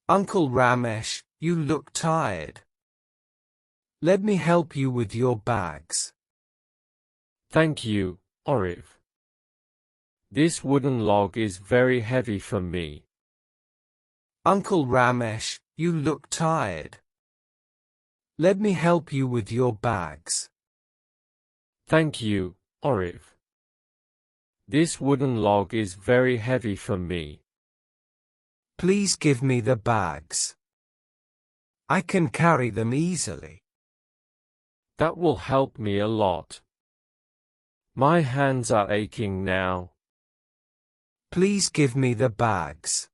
Uncle Ramesh, you look tired. Let me help you with your bags. Thank you, Arif. This wooden log is very heavy for me. Uncle Ramesh, you look tired. Let me help you with your bags. Thank you, Arif. This wooden log is very heavy for me. Please give me the bags. I can carry them easily. That will help me a lot. My hands are aching now. Please give me the bags.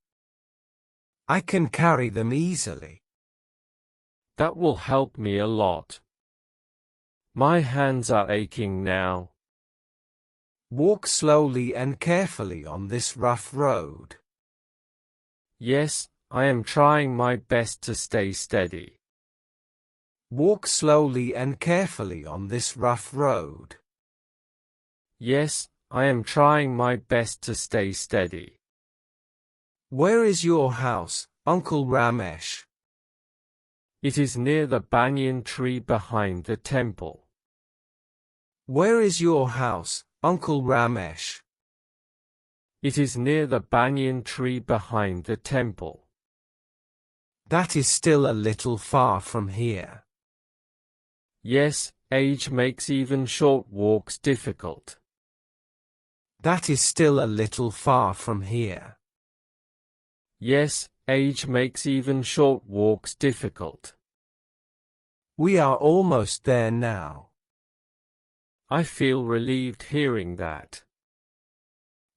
I can carry them easily. That will help me a lot. My hands are aching now. Walk slowly and carefully on this rough road. Yes, I am trying my best to stay steady. Walk slowly and carefully on this rough road. Yes, I am trying my best to stay steady. Where is your house, Uncle Ramesh? It is near the banyan tree behind the temple. Where is your house, Uncle Ramesh? It is near the banyan tree behind the temple. That is still a little far from here. Yes, age makes even short walks difficult. That is still a little far from here. Yes, age makes even short walks difficult. We are almost there now. I feel relieved hearing that.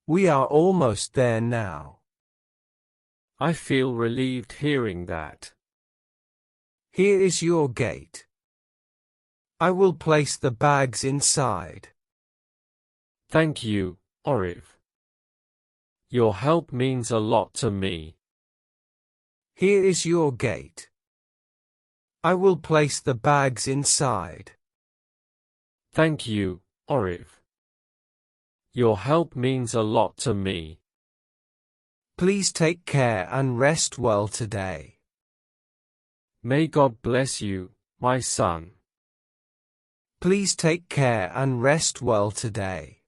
We are almost there now. I feel relieved hearing that. Here is your gate. I will place the bags inside. Thank you, Arif. Your help means a lot to me. Here is your gate. I will place the bags inside. Thank you, Arif. Your help means a lot to me. Please take care and rest well today. May God bless you, my son. Please take care and rest well today.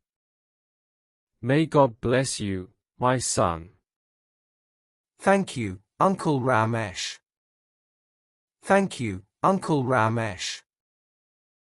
May God bless you, my son. Thank you, Uncle Ramesh. Thank you, Uncle Ramesh.